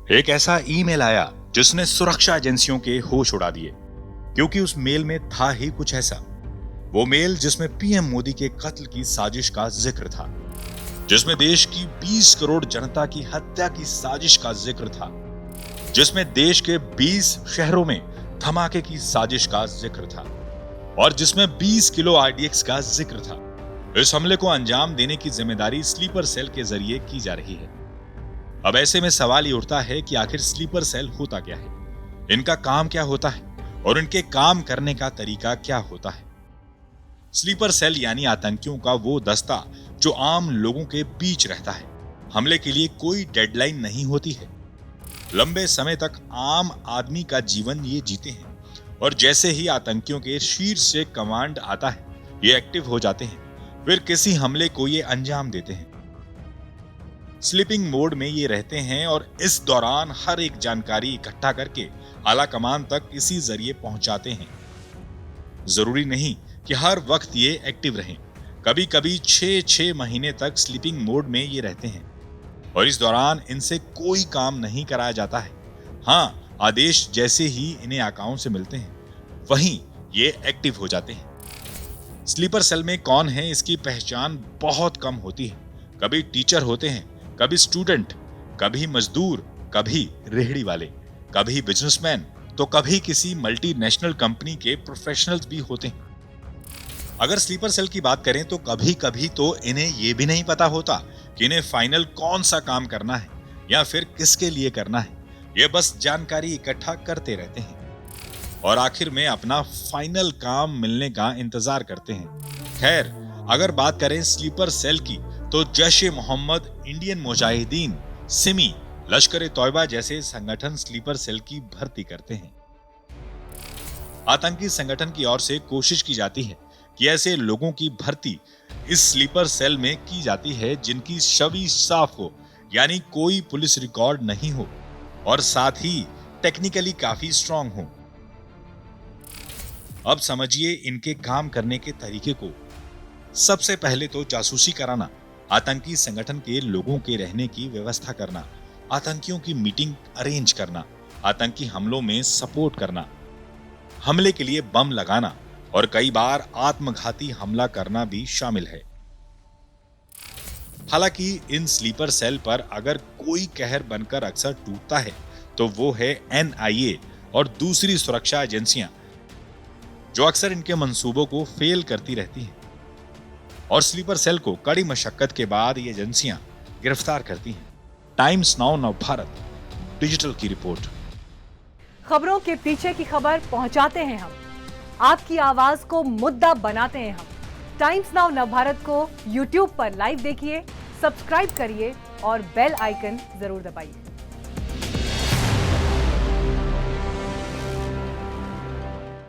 एक ऐसा ईमेल आया जिसने सुरक्षा एजेंसियों के होश उड़ा दिए, क्योंकि उस मेल में था ही कुछ ऐसा। वो मेल जिसमें पीएम मोदी के कत्ल की साजिश का जिक्र था, जिसमें देश की 20 करोड़ जनता की हत्या की साजिश का जिक्र था, जिसमें देश के 20 शहरों में धमाके की साजिश का जिक्र था और जिसमें 20 किलो आरडीएक्स का जिक्र था। इस हमले को अंजाम देने की जिम्मेदारी स्लीपर सेल के जरिए की जा रही है। अब ऐसे में सवाल ये उठता है कि आखिर स्लीपर सेल होता क्या है, इनका काम क्या होता है और इनके काम करने का तरीका क्या होता है। स्लीपर सेल यानी आतंकियों का वो दस्ता जो आम लोगों के बीच रहता है। हमले के लिए कोई डेडलाइन नहीं होती है। लंबे समय तक आम आदमी का जीवन ये जीते हैं और जैसे ही आतंकियों के शीर्ष से कमांड आता है, ये एक्टिव हो जाते हैं, फिर किसी हमले को ये अंजाम देते हैं। स्लीपिंग मोड में ये रहते हैं और इस दौरान हर एक जानकारी इकट्ठा करके आला कमान तक इसी जरिए पहुंचाते हैं। जरूरी नहीं कि हर वक्त ये एक्टिव रहें। कभी कभी 6-6 महीने तक स्लीपिंग मोड में ये रहते हैं और इस दौरान इनसे कोई काम नहीं कराया जाता है। हाँ, आदेश जैसे ही इन्हें आकाओं से मिलते हैं, वहीं ये एक्टिव हो जाते हैं। स्लीपर सेल में कौन है, इसकी पहचान बहुत कम होती है। कभी टीचर होते हैं, कभी स्टूडेंट, कभी मजदूर, कभी रेहड़ी वाले, कभी बिजनेसमैन, तो कभी किसी मल्टीनेशनल कंपनी के प्रोफेशनल्स भी होते हैं। अगर स्लीपर सेल की बात करें तो कभी कभी तो इन्हें यह भी नहीं पता होता कि इन्हें फाइनल कौन सा काम करना है या फिर किसके लिए करना है। ये बस जानकारी इकट्ठा करते रहते हैं और आखिर में अपना फाइनल काम मिलने का इंतजार करते हैं। खैर, अगर बात करें स्लीपर सेल की तो जैश-ए-मोहम्मद, इंडियन मुजाहिदीन, सिमी, लश्कर-ए-तौयबा जैसे संगठन स्लीपर सेल की भर्ती करते हैं। आतंकी संगठन की ओर से कोशिश की जाती है कि ऐसे लोगों की भर्ती इस स्लीपर सेल में की जाती है जिनकी छवि साफ हो, यानी कोई पुलिस रिकॉर्ड नहीं हो और साथ ही टेक्निकली काफी स्ट्रांग हो। अब समझिए इनके काम करने के तरीके को। सबसे पहले तो जासूसी कराना, आतंकी संगठन के लोगों के रहने की व्यवस्था करना, आतंकियों की मीटिंग अरेंज करना, आतंकी हमलों में सपोर्ट करना, हमले के लिए बम लगाना और कई बार आत्मघाती हमला करना भी शामिल है। हालांकि इन स्लीपर सेल पर अगर कोई कहर बनकर अक्सर टूटता है तो वो है एनआईए और दूसरी सुरक्षा एजेंसियां, जो अक्सर इनके मंसूबों को फेल करती रहती हैं और स्लीपर सेल को कड़ी मशक्कत के बाद ये एजेंसियां गिरफ्तार करती हैं। टाइम्स नाउ नवभारत डिजिटल की रिपोर्ट। खबरों के पीछे की खबर पहुंचाते हैं हम, आपकी आवाज को मुद्दा बनाते हैं हम। टाइम्स नाउ नवभारत को यूट्यूब पर लाइव देखिए, सब्सक्राइब करिए और बेल आइकन जरूर दबाइए।